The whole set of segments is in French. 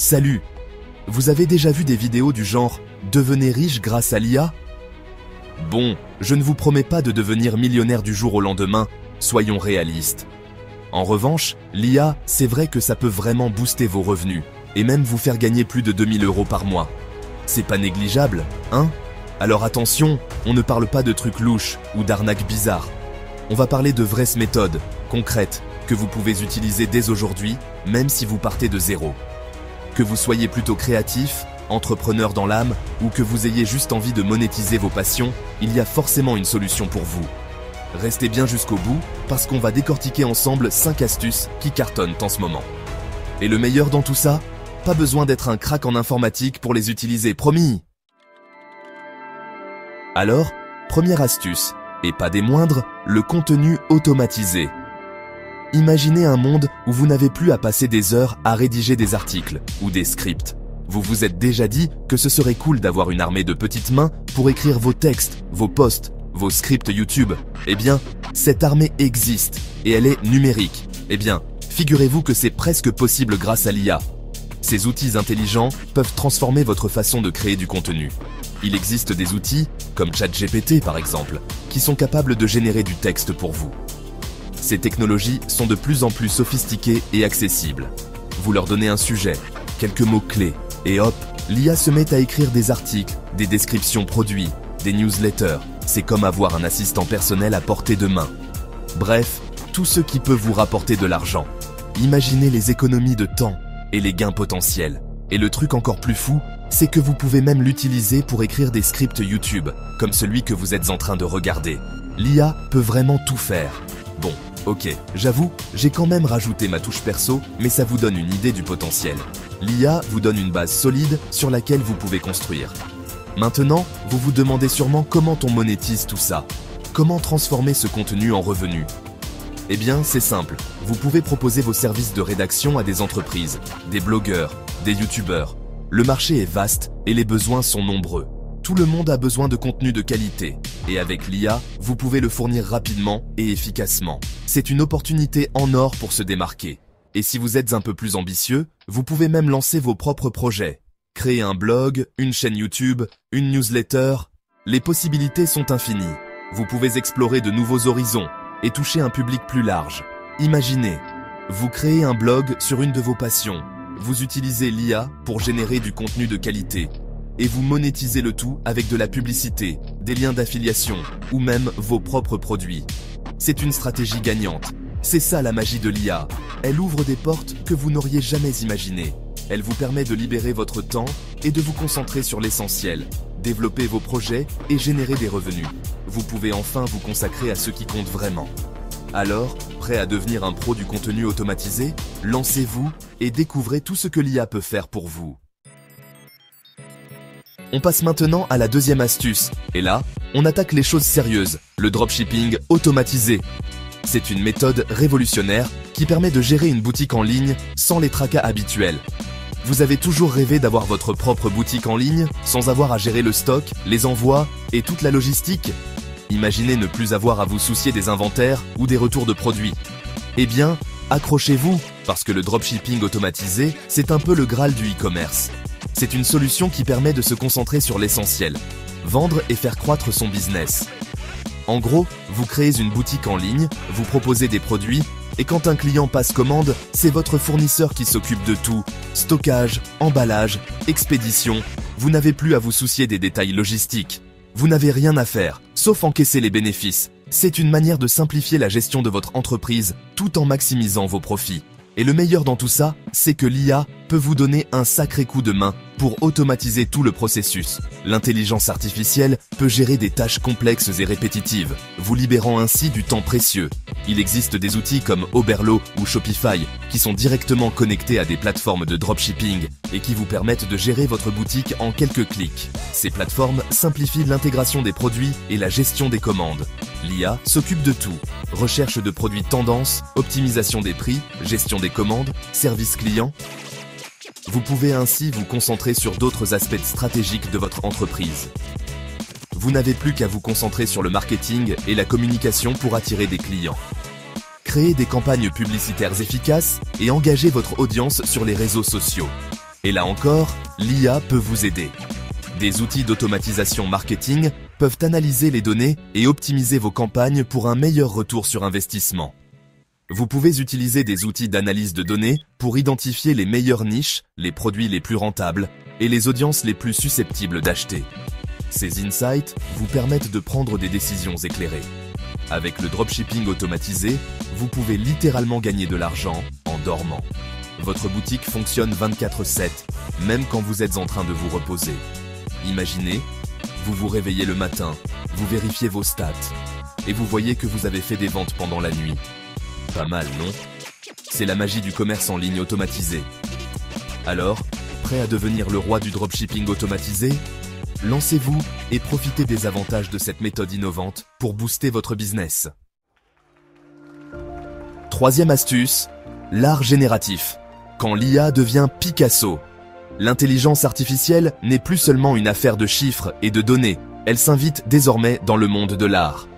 Salut! Vous avez déjà vu des vidéos du genre « Devenez riche grâce à l'IA » ? Bon, je ne vous promets pas de devenir millionnaire du jour au lendemain, soyons réalistes. En revanche, l'IA, c'est vrai que ça peut vraiment booster vos revenus, et même vous faire gagner plus de 2000 € par mois. C'est pas négligeable, hein? Alors attention, on ne parle pas de trucs louches ou d'arnaques bizarres. On va parler de vraies méthodes, concrètes, que vous pouvez utiliser dès aujourd'hui, même si vous partez de zéro. Que vous soyez plutôt créatif, entrepreneur dans l'âme, ou que vous ayez juste envie de monétiser vos passions, il y a forcément une solution pour vous. Restez bien jusqu'au bout, parce qu'on va décortiquer ensemble 5 astuces qui cartonnent en ce moment. Et le meilleur dans tout ça, pas besoin d'être un crack en informatique pour les utiliser, promis! Alors, première astuce, et pas des moindres, le contenu automatisé. Imaginez un monde où vous n'avez plus à passer des heures à rédiger des articles ou des scripts. Vous vous êtes déjà dit que ce serait cool d'avoir une armée de petites mains pour écrire vos textes, vos posts, vos scripts YouTube. Eh bien, cette armée existe et elle est numérique. Eh bien, figurez-vous que c'est presque possible grâce à l'IA. Ces outils intelligents peuvent transformer votre façon de créer du contenu. Il existe des outils, comme ChatGPT par exemple, qui sont capables de générer du texte pour vous. Ces technologies sont de plus en plus sophistiquées et accessibles. Vous leur donnez un sujet, quelques mots-clés, et hop, l'IA se met à écrire des articles, des descriptions produits, des newsletters. C'est comme avoir un assistant personnel à portée de main. Bref, tout ce qui peut vous rapporter de l'argent. Imaginez les économies de temps et les gains potentiels. Et le truc encore plus fou, c'est que vous pouvez même l'utiliser pour écrire des scripts YouTube, comme celui que vous êtes en train de regarder. L'IA peut vraiment tout faire. Bon, ok, j'avoue, j'ai quand même rajouté ma touche perso, mais ça vous donne une idée du potentiel. L'IA vous donne une base solide sur laquelle vous pouvez construire. Maintenant, vous vous demandez sûrement comment on monétise tout ça. Comment transformer ce contenu en revenus? Eh bien, c'est simple. Vous pouvez proposer vos services de rédaction à des entreprises, des blogueurs, des youtubeurs. Le marché est vaste et les besoins sont nombreux. Tout le monde a besoin de contenu de qualité. Et avec l'IA, vous pouvez le fournir rapidement et efficacement. C'est une opportunité en or pour se démarquer. Et si vous êtes un peu plus ambitieux, vous pouvez même lancer vos propres projets. Créer un blog, une chaîne YouTube, une newsletter. Les possibilités sont infinies. Vous pouvez explorer de nouveaux horizons et toucher un public plus large. Imaginez, vous créez un blog sur une de vos passions. Vous utilisez l'IA pour générer du contenu de qualité. Et vous monétisez le tout avec de la publicité, des liens d'affiliation ou même vos propres produits. C'est une stratégie gagnante. C'est ça la magie de l'IA. Elle ouvre des portes que vous n'auriez jamais imaginées. Elle vous permet de libérer votre temps et de vous concentrer sur l'essentiel, développer vos projets et générer des revenus. Vous pouvez enfin vous consacrer à ce qui compte vraiment. Alors, prêt à devenir un pro du contenu automatisé? Lancez-vous et découvrez tout ce que l'IA peut faire pour vous. On passe maintenant à la deuxième astuce. Et là, on attaque les choses sérieuses, le dropshipping automatisé. C'est une méthode révolutionnaire qui permet de gérer une boutique en ligne sans les tracas habituels. Vous avez toujours rêvé d'avoir votre propre boutique en ligne sans avoir à gérer le stock, les envois et toute la logistique? Imaginez ne plus avoir à vous soucier des inventaires ou des retours de produits. Eh bien, accrochez-vous, parce que le dropshipping automatisé, c'est un peu le Graal du e-commerce. C'est une solution qui permet de se concentrer sur l'essentiel, vendre et faire croître son business. En gros, vous créez une boutique en ligne, vous proposez des produits, et quand un client passe commande, c'est votre fournisseur qui s'occupe de tout. Stockage, emballage, expédition, vous n'avez plus à vous soucier des détails logistiques. Vous n'avez rien à faire, sauf encaisser les bénéfices. C'est une manière de simplifier la gestion de votre entreprise, tout en maximisant vos profits. Et le meilleur dans tout ça, c'est que l'IA peut vous donner un sacré coup de main pour automatiser tout le processus. L'intelligence artificielle peut gérer des tâches complexes et répétitives, vous libérant ainsi du temps précieux. Il existe des outils comme Oberlo ou Shopify qui sont directement connectés à des plateformes de dropshipping et qui vous permettent de gérer votre boutique en quelques clics. Ces plateformes simplifient l'intégration des produits et la gestion des commandes. L'IA s'occupe de tout. Recherche de produits tendance, optimisation des prix, gestion des commandes, service client. Vous pouvez ainsi vous concentrer sur d'autres aspects stratégiques de votre entreprise. Vous n'avez plus qu'à vous concentrer sur le marketing et la communication pour attirer des clients. Créez des campagnes publicitaires efficaces et engagez votre audience sur les réseaux sociaux. Et là encore, l'IA peut vous aider. Des outils d'automatisation marketing peuvent analyser les données et optimiser vos campagnes pour un meilleur retour sur investissement. Vous pouvez utiliser des outils d'analyse de données pour identifier les meilleures niches, les produits les plus rentables et les audiences les plus susceptibles d'acheter. Ces insights vous permettent de prendre des décisions éclairées. Avec le dropshipping automatisé, vous pouvez littéralement gagner de l'argent en dormant. Votre boutique fonctionne 24/7, même quand vous êtes en train de vous reposer. Imaginez, vous vous réveillez le matin, vous vérifiez vos stats, et vous voyez que vous avez fait des ventes pendant la nuit. Pas mal, non? C'est la magie du commerce en ligne automatisé. Alors, prêt à devenir le roi du dropshipping automatisé? Lancez-vous et profitez des avantages de cette méthode innovante pour booster votre business. Troisième astuce, l'art génératif. Quand l'IA devient Picasso. L'intelligence artificielle n'est plus seulement une affaire de chiffres et de données, elle s'invite désormais dans le monde de l'art.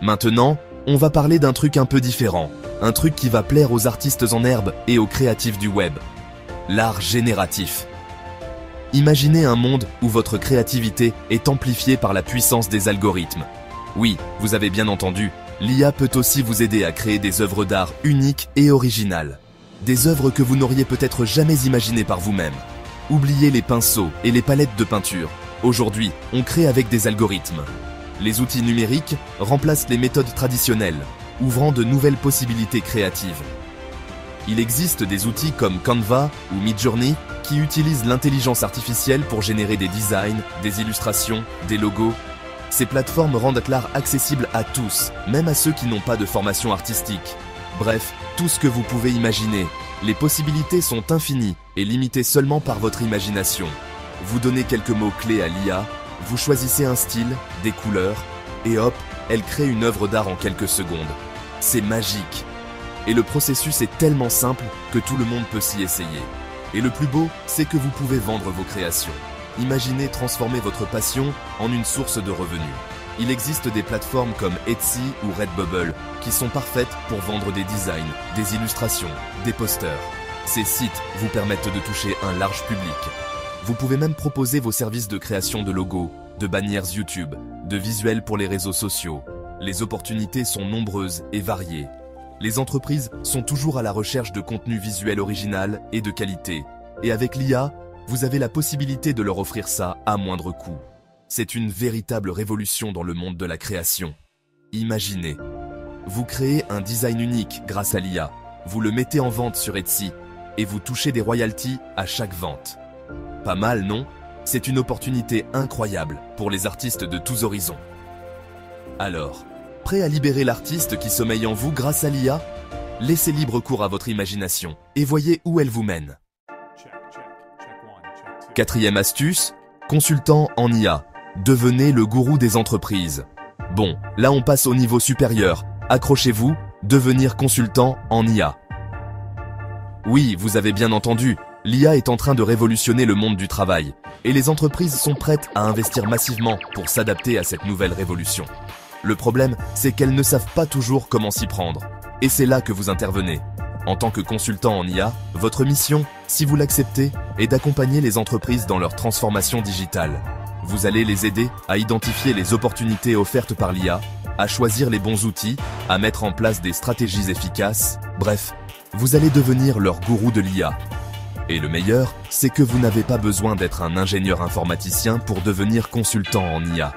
Maintenant, on va parler d'un truc un peu différent, un truc qui va plaire aux artistes en herbe et aux créatifs du web. L'art génératif. Imaginez un monde où votre créativité est amplifiée par la puissance des algorithmes. Oui, vous avez bien entendu, l'IA peut aussi vous aider à créer des œuvres d'art uniques et originales. Des œuvres que vous n'auriez peut-être jamais imaginées par vous-même. Oubliez les pinceaux et les palettes de peinture. Aujourd'hui, on crée avec des algorithmes. Les outils numériques remplacent les méthodes traditionnelles, ouvrant de nouvelles possibilités créatives. Il existe des outils comme Canva ou Midjourney qui utilisent l'intelligence artificielle pour générer des designs, des illustrations, des logos. Ces plateformes rendent l'art accessible à tous, même à ceux qui n'ont pas de formation artistique. Bref, tout ce que vous pouvez imaginer. Les possibilités sont infinies et limitées seulement par votre imagination. Vous donnez quelques mots-clés à l'IA, vous choisissez un style, des couleurs, et hop, elle crée une œuvre d'art en quelques secondes. C'est magique. Et le processus est tellement simple que tout le monde peut s'y essayer. Et le plus beau, c'est que vous pouvez vendre vos créations. Imaginez transformer votre passion en une source de revenus. Il existe des plateformes comme Etsy ou Redbubble qui sont parfaites pour vendre des designs, des illustrations, des posters. Ces sites vous permettent de toucher un large public. Vous pouvez même proposer vos services de création de logos, de bannières YouTube, de visuels pour les réseaux sociaux. Les opportunités sont nombreuses et variées. Les entreprises sont toujours à la recherche de contenu visuel original et de qualité. Et avec l'IA, vous avez la possibilité de leur offrir ça à moindre coût. C'est une véritable révolution dans le monde de la création. Imaginez, vous créez un design unique grâce à l'IA, vous le mettez en vente sur Etsy et vous touchez des royalties à chaque vente. Pas mal, non? C'est une opportunité incroyable pour les artistes de tous horizons. Alors, prêt à libérer l'artiste qui sommeille en vous grâce à l'IA? Laissez libre cours à votre imagination et voyez où elle vous mène. Quatrième astuce, consultant en IA. Devenez le gourou des entreprises. Bon, là on passe au niveau supérieur. Accrochez-vous, devenir consultant en IA. Oui, vous avez bien entendu, l'IA est en train de révolutionner le monde du travail. Et les entreprises sont prêtes à investir massivement pour s'adapter à cette nouvelle révolution. Le problème, c'est qu'elles ne savent pas toujours comment s'y prendre. Et c'est là que vous intervenez. En tant que consultant en IA, votre mission, si vous l'acceptez, est d'accompagner les entreprises dans leur transformation digitale. Vous allez les aider à identifier les opportunités offertes par l'IA, à choisir les bons outils, à mettre en place des stratégies efficaces. Bref, vous allez devenir leur gourou de l'IA. Et le meilleur, c'est que vous n'avez pas besoin d'être un ingénieur informaticien pour devenir consultant en IA.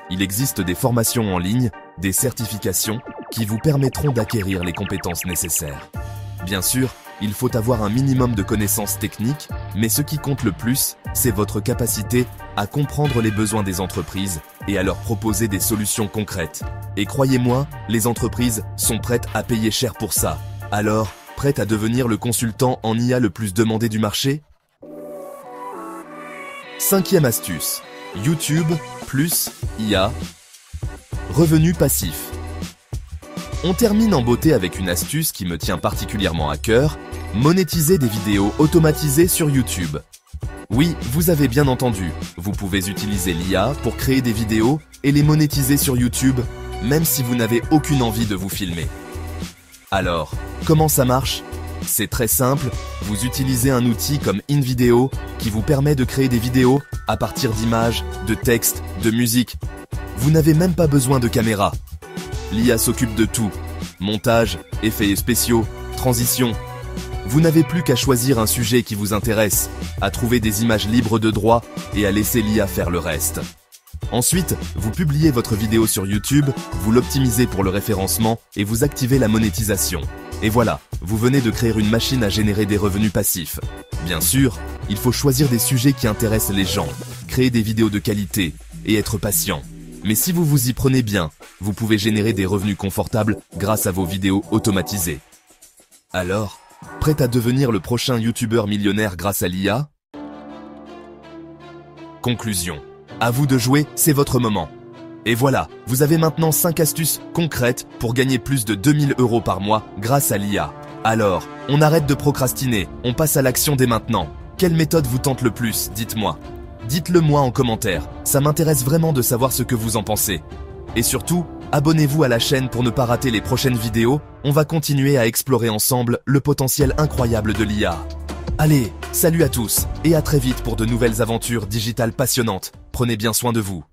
Il existe des formations en ligne, des certifications, qui vous permettront d'acquérir les compétences nécessaires. Bien sûr, il faut avoir un minimum de connaissances techniques, mais ce qui compte le plus, c'est votre capacité à comprendre les besoins des entreprises et à leur proposer des solutions concrètes. Et croyez-moi, les entreprises sont prêtes à payer cher pour ça. Alors, prête à devenir le consultant en IA le plus demandé du marché? Cinquième astuce, YouTube plus IA, revenu passif. On termine en beauté avec une astuce qui me tient particulièrement à cœur, monétiser des vidéos automatisées sur YouTube. Oui, vous avez bien entendu, vous pouvez utiliser l'IA pour créer des vidéos et les monétiser sur YouTube, même si vous n'avez aucune envie de vous filmer. Alors, comment ça marche? C'est très simple, vous utilisez un outil comme InVideo qui vous permet de créer des vidéos à partir d'images, de textes, de musique. Vous n'avez même pas besoin de caméra. L'IA s'occupe de tout. Montage, effets spéciaux, transition. Vous n'avez plus qu'à choisir un sujet qui vous intéresse, à trouver des images libres de droit et à laisser l'IA faire le reste. Ensuite, vous publiez votre vidéo sur YouTube, vous l'optimisez pour le référencement et vous activez la monétisation. Et voilà, vous venez de créer une machine à générer des revenus passifs. Bien sûr, il faut choisir des sujets qui intéressent les gens, créer des vidéos de qualité et être patient. Mais si vous vous y prenez bien, vous pouvez générer des revenus confortables grâce à vos vidéos automatisées. Alors, prêt à devenir le prochain youtubeur millionnaire grâce à l'IA? Conclusion. À vous de jouer, c'est votre moment. Et voilà, vous avez maintenant 5 astuces concrètes pour gagner plus de 2000 € par mois grâce à l'IA. Alors, on arrête de procrastiner, on passe à l'action dès maintenant. Quelle méthode vous tente le plus, dites-moi. Dites-le moi en commentaire, ça m'intéresse vraiment de savoir ce que vous en pensez. Et surtout, abonnez-vous à la chaîne pour ne pas rater les prochaines vidéos, on va continuer à explorer ensemble le potentiel incroyable de l'IA. Allez, salut à tous, et à très vite pour de nouvelles aventures digitales passionnantes. Prenez bien soin de vous.